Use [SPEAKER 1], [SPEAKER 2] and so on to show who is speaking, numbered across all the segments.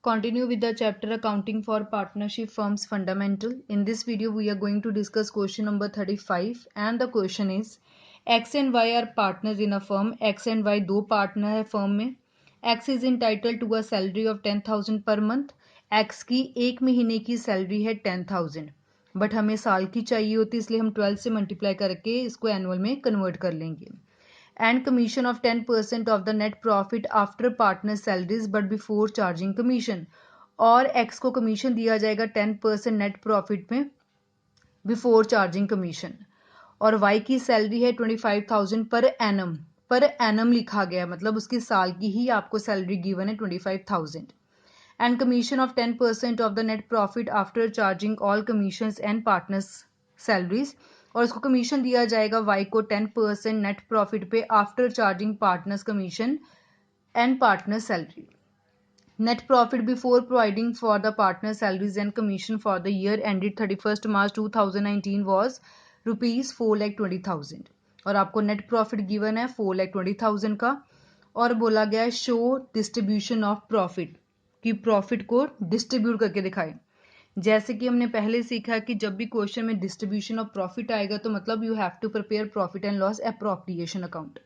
[SPEAKER 1] Continue with the chapter Accounting for Partnership Firms Fundamental. In this video, we are going to discuss question number 35 and the question is X and Y are partners in a firm. X and Y दो partner है firm में. X is entitled to a salary of 10,000 per month. X की एक महीने की salary है 10,000 but हमें साल की चाहिए होती इसलिए हम 12 से मल्टीप्लाई करके इसको एनुअल में कन्वर्ट कर लेंगे. And commission of 10% of the net profit after partner salaries but before charging commission. और x को कमीशन दिया जाएगा 10% नेट प्रॉफिट में बिफोर चार्जिंग कमीशन. और y की सैलरी है 25,000 पर एनम लिखा गया मतलब उसकी साल की ही आपको सैलरी गिवन है 25,000. And commission of 10% of the net profit after charging all commissions and partners salaries. और इसको कमीशन दिया जाएगा y को 10% नेट प्रॉफिट पे after charging partners commission and partner salary. Net profit before providing for the partner salaries and commission for the year ended 31 March 2019 was ₹4,20,000 और आपको net profit given है 4,20,000 का. और बोला गया है शो डिस्ट्रीब्यूशन ऑफ प्रॉफिट कि प्रॉफिट को डिस्ट्रीब्यूट करके दिखाए. जैसे कि हमने पहले सीखा कि जब भी क्वेश्चन में डिस्ट्रीब्यूशन ऑफ प्रॉफिट आएगा तो मतलब you have to prepare profit and loss appropriation account.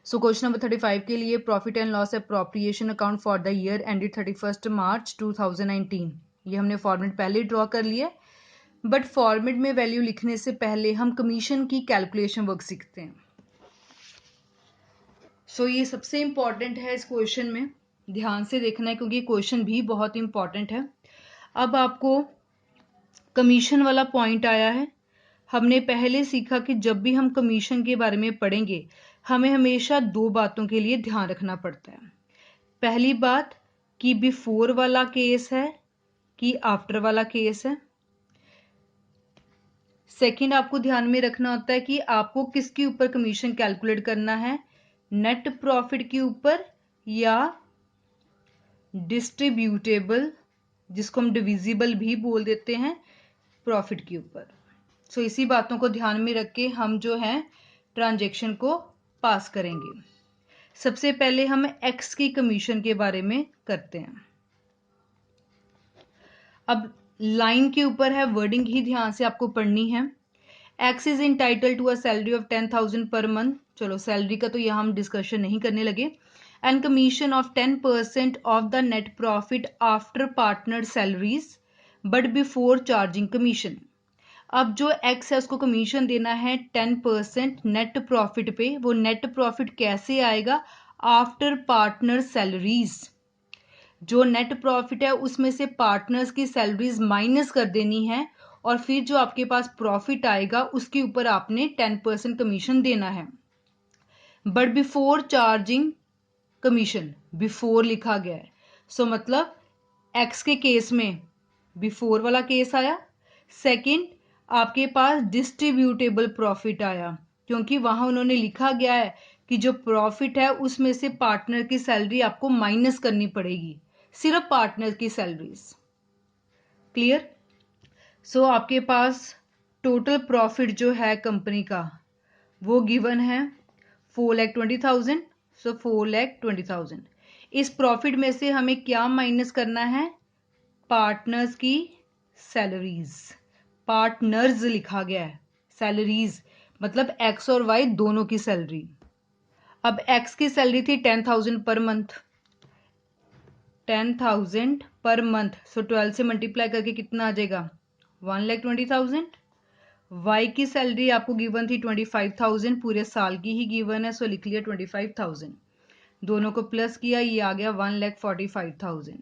[SPEAKER 1] So question number 35 के लिए profit and loss appropriation account for the year ended 31 March 2019. ये हमने फॉर्मेट पहले ड्रॉ कर लिया बट फॉर्मेट में वैल्यू लिखने से पहले हम कमीशन की कैलकुलेशन वर्क सीखते हैं. सो ये सबसे इंपॉर्टेंट है इस क्वेश्चन में, ध्यान से देखना है क्योंकि क्वेश्चन भी बहुत इंपॉर्टेंट है. अब आपको कमीशन वाला पॉइंट आया है. हमने पहले सीखा कि जब भी हम कमीशन के बारे में पढ़ेंगे हमें हमेशा दो बातों के लिए ध्यान रखना पड़ता है. पहली बात कि बिफोर वाला केस है कि आफ्टर वाला केस है. सेकंड आपको ध्यान में रखना होता है कि आपको किसके ऊपर कमीशन कैलकुलेट करना है, नेट प्रॉफिट के ऊपर या डिस्ट्रीब्यूटेबल जिसको हम डिविजिबल भी बोल देते हैं प्रॉफिट के ऊपर. सो इसी बातों को ध्यान में रख के हम जो है ट्रांजैक्शन को पास करेंगे. सबसे पहले हम एक्स की कमीशन के बारे में करते हैं. अब लाइन के ऊपर है, वर्डिंग ही ध्यान से आपको पढ़नी है. X is entitled to a salary of 10,000 पर मंथ. चलो सैलरी का तो यहाँ हम डिस्कशन नहीं करने लगे. And commission of 10% of the net profit after partner salaries but before charging commission. अब जो एक्स है उसको कमीशन देना है 10% नेट प्रॉफिट पे. वो नेट प्रॉफिट कैसे आएगा, आफ्टर पार्टनर सैलरीज. जो नेट प्रॉफिट है उसमें से पार्टनर्स की सैलरीज माइनस कर देनी है और फिर जो आपके पास प्रॉफिट आएगा उसके ऊपर आपने 10% कमीशन देना है. But before charging commission, before लिखा गया है. सो मतलब एक्स के केस में बिफोर वाला केस आया. सेकंड आपके पास डिस्ट्रीब्यूटेबल प्रॉफिट आया क्योंकि वहां उन्होंने लिखा गया है कि जो प्रॉफिट है उसमें से पार्टनर की सैलरी आपको माइनस करनी पड़ेगी, सिर्फ पार्टनर की सैलरीज. क्लियर. सो आपके पास टोटल प्रॉफिट जो है कंपनी का वो गिवन है 4,20,000. सो 4,20,000. इस प्रॉफिट में से हमें क्या माइनस करना है, पार्टनर्स की सैलरीज. पार्टनर्स लिखा गया है, सैलरीज मतलब एक्स और वाई दोनों की सैलरी. अब एक्स की सैलरी थी 10,000 पर मंथ, 10,000 पर मंथ. सो 12 से मल्टीप्लाई करके कितना आ जाएगा, 1,20,000. वाई की सैलरी आपको गिवन थी 25,000, पूरे साल की ही गिवन है. सो लिख लिया 25,000. दोनों को प्लस किया, ये आ गया 1,45,000.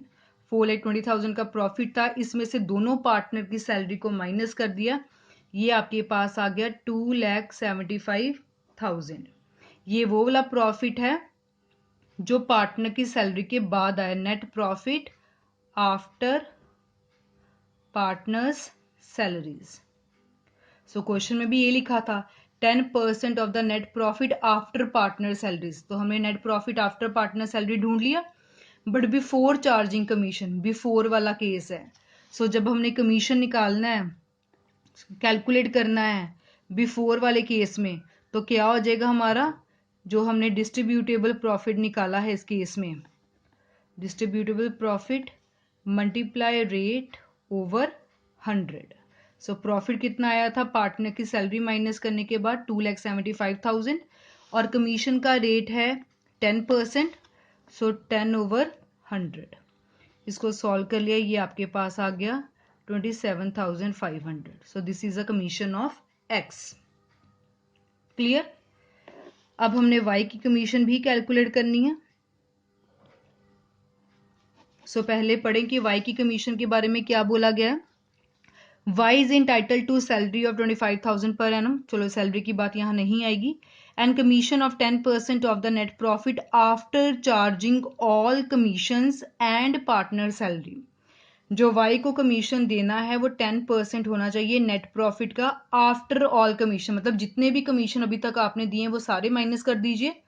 [SPEAKER 1] 4,20,000 का प्रॉफिट था, इसमें से दोनों पार्टनर की सैलरी को माइनस कर दिया, ये आपके पास आ गया 2,75,000. ये वो वाला प्रॉफिट है जो पार्टनर की सैलरी के बाद आया, net profit after partners salaries. So question में भी ये लिखा था 10% of the net profit after partner salaries. तो हमने net profit after partner salary ढूंढ लिया but before charging commission, before वाला केस है. सो जब हमने कमीशन निकालना है, कैलकुलेट करना है बिफोर वाले केस में तो क्या हो जाएगा हमारा, जो हमने डिस्ट्रीब्यूटेबल प्रॉफिट निकाला है इस केस में distributable profit multiply rate over 100। So profit कितना आया था पार्टनर की सैलरी माइनस करने के बाद 2,75,000 और कमीशन का रेट है 10%, सो 10/100। इसको सॉल्व कर लिया, ये आपके पास आ गया 27,500। सो this is a commission of x. Clear. अब हमने वाई की कमीशन भी कैलकुलेट करनी है। सो पहले पढ़ें कि वाई की कमीशन के बारे में क्या बोला गया है। Y is entitled to salary of 25,000 per annum। चलो सैलरी की बात यहाँ नहीं आएगी। And commission of 10% of the net profit after charging all commissions and partner salary। जो Y को कमीशन देना है वो 10% होना चाहिए नेट प्रॉफिट का आफ्टर ऑल कमीशन, मतलब जितने भी कमीशन अभी तक आपने दिए वो सारे माइनस कर दीजिए,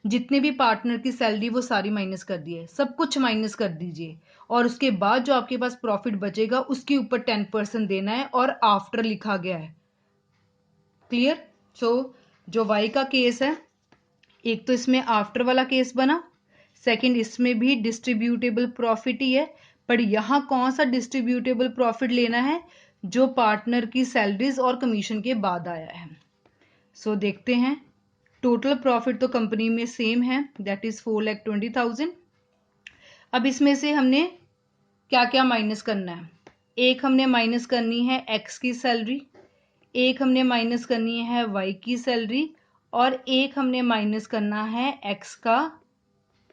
[SPEAKER 1] जितने भी पार्टनर की सैलरी वो सारी माइनस कर दिए, सब कुछ माइनस कर दीजिए और उसके बाद जो आपके पास प्रॉफिट बचेगा उसके ऊपर 10% देना है और आफ्टर लिखा गया है। क्लियर। सो जो वाई का केस है, एक तो इसमें आफ्टर वाला केस बना, सेकंड इसमें भी डिस्ट्रीब्यूटेबल प्रॉफिट ही है, पर यहां कौन सा डिस्ट्रीब्यूटेबल प्रॉफिट लेना है, जो पार्टनर की सैलरीज और कमीशन के बाद आया है। सो देखते हैं, टोटल प्रॉफिट तो कंपनी में सेम है, दैट इज 4,20,000। अब इसमें से हमने क्या क्या माइनस करना है। एक हमने माइनस करनी है एक्स की सैलरी, एक हमने माइनस करनी है वाई की सैलरी और एक हमने माइनस करना है एक्स का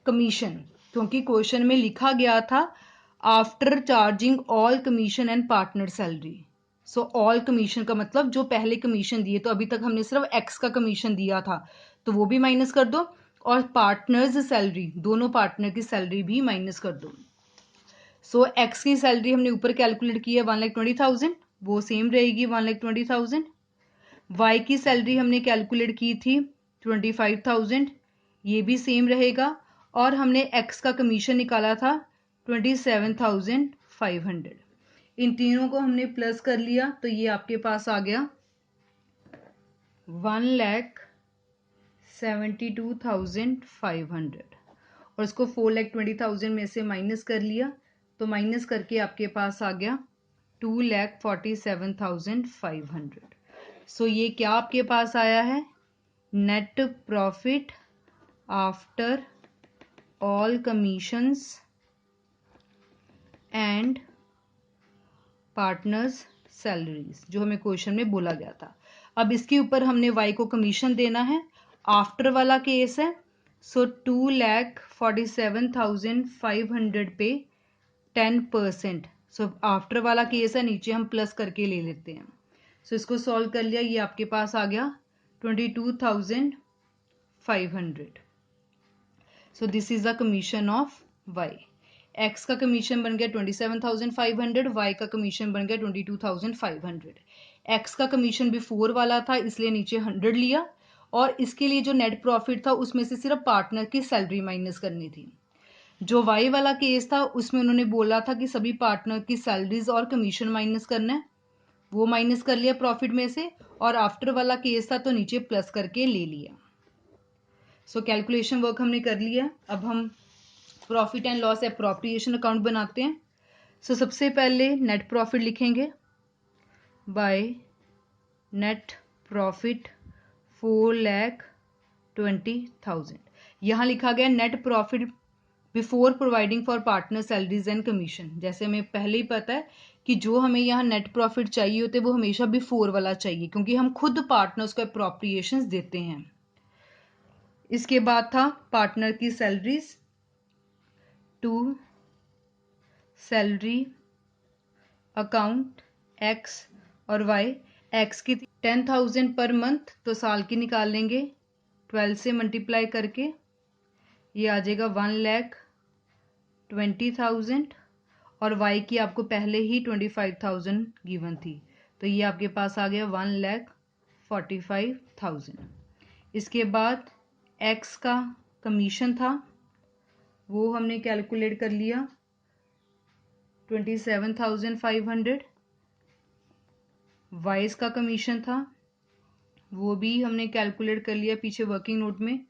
[SPEAKER 1] कमीशन, क्योंकि क्वेश्चन में लिखा गया था after charging all commission and partner salary. So all commission का मतलब जो पहले कमीशन दिए, तो अभी तक हमने सिर्फ एक्स का कमीशन दिया था तो वो भी माइनस कर दो और पार्टनर्स सैलरी, दोनों पार्टनर की सैलरी भी माइनस कर दो। सो एक्स की सैलरी हमने ऊपर कैलकुलेट की है 1,20,000, वो सेम रहेगी 1,20,000। वाई की सैलरी हमने कैलकुलेट की थी 25,000, ये भी सेम रहेगा और हमने एक्स का कमीशन निकाला था 27,500। इन तीनों को हमने प्लस कर लिया तो ये आपके पास आ गया 1,72,500 और इसको 4,20,000 में से माइनस कर लिया तो माइनस करके आपके पास आ गया 2,47,500। सो ये क्या आपके पास आया है, net profit after all commissions and partners salaries, जो हमें क्वेश्चन में बोला गया था। अब इसके ऊपर हमने वाई को कमीशन देना है, आफ्टर वाला केस है, सो 2,47,500 पे 10%। सो आफ्टर वाला केस है, नीचे हम प्लस करके ले लेते हैं। सो इसको सॉल्व कर लिया, ये आपके पास आ गया 22,500। So this is the commission of Y. X का कमीशन बन गया 27,500, वाई का कमीशन बन गया 22,500। एक्स का कमीशन बिफोर वाला था इसलिए नीचे 100 लिया और इसके लिए जो नेट प्रॉफिट था उसमें से सिर्फ पार्टनर की सैलरी माइनस करनी थी। जो वाई वाला केस था उसमें उन्होंने बोला था कि सभी पार्टनर की सैलरीज और कमीशन माइनस करना है, वो माइनस कर लिया प्रॉफिट में से, और आफ्टर वाला केस था तो नीचे प्लस करके ले लिया। सो कैलकुलेशन वर्क हमने कर लिया। अब हम profit and loss appropriation account बनाते हैं। सो सबसे पहले नेट प्रॉफिट लिखेंगे, बाय नेट प्रॉफिट 4,20,000। यहाँ लिखा गया net profit before providing for partner salaries and commission. जैसे हमें पहले ही पता है कि जो हमें यहाँ नेट प्रॉफिट चाहिए होते वो हमेशा बिफोर वाला चाहिए, क्योंकि हम खुद पार्टनर्स को एप्रोप्रिएशंस देते हैं। इसके बाद था पार्टनर की salaries, to salary account X और वाई। एक्स की 10,000 पर मंथ तो साल की निकाल लेंगे 12 से मल्टीप्लाई करके, ये आ जाएगा 1,20,000 और वाई की आपको पहले ही 25,000 गिवन थी तो ये आपके पास आ गया 1,45,000। इसके बाद एक्स का कमीशन था वो हमने कैलकुलेट कर लिया 27,500। वाइस का कमीशन था वो भी हमने कैलकुलेट कर लिया पीछे वर्किंग नोट में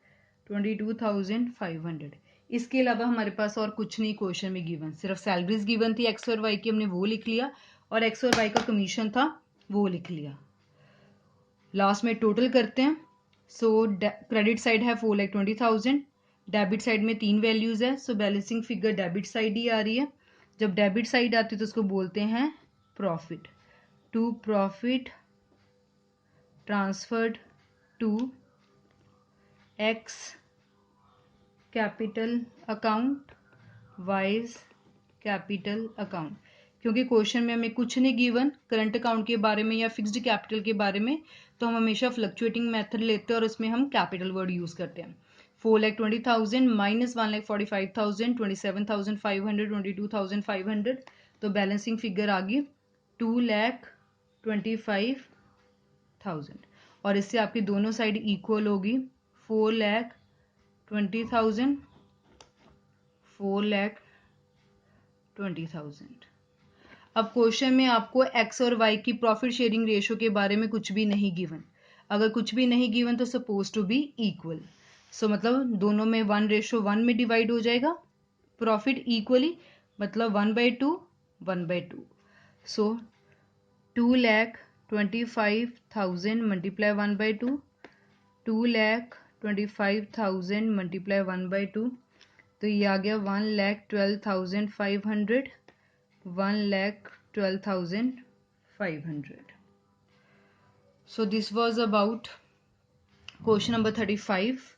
[SPEAKER 1] 22,500। इसके अलावा हमारे पास और कुछ नहीं क्वेश्चन में गिवन, सिर्फ सैलरीज गिवन थी एक्स और वाई की, हमने वो लिख लिया, और एक्स और वाई का कमीशन था वो लिख लिया। लास्ट में टोटल करते हैं। सो क्रेडिट साइड है 4,20,000, डेबिट साइड में 3 वैल्यूज है, सो बैलेंसिंग फिगर डेबिट साइड ही आ रही है। जब डेबिट साइड आती है तो उसको बोलते हैं profit. To profit transferred to X capital account Y's capital account. क्योंकि क्वेश्चन में हमें कुछ नहीं गिवन करंट अकाउंट के बारे में या फिक्स्ड कैपिटल के बारे में, तो हम हमेशा फ्लक्चुएटिंग मेथड लेते हैं और उसमें हम कैपिटल वर्ड यूज करते हैं। 4,20,000 माइनस 1,45,000, 27,500, 22,500, तो बैलेंसिंग फिगर आ गई 2,25,000, और इससे आपकी दोनों साइड इक्वल होगी 4,20,000, 4,20,000। अब क्वेश्चन में आपको एक्स और वाई की प्रॉफिट शेयरिंग रेशियो के बारे में कुछ भी नहीं गिवन। अगर कुछ भी नहीं गिवन तो सपोज टू बी इक्वल, सो मतलब दोनों में 1:1 में डिवाइड हो जाएगा प्रॉफिट इक्वली, मतलब 1/2 1/2। सो 2,25,000 मल्टीप्लाई 1/2, 2,25,000 मल्टीप्लाई 1/2, तो ये आ गया 1,12,500, 1,12,500. So this was about question number 35.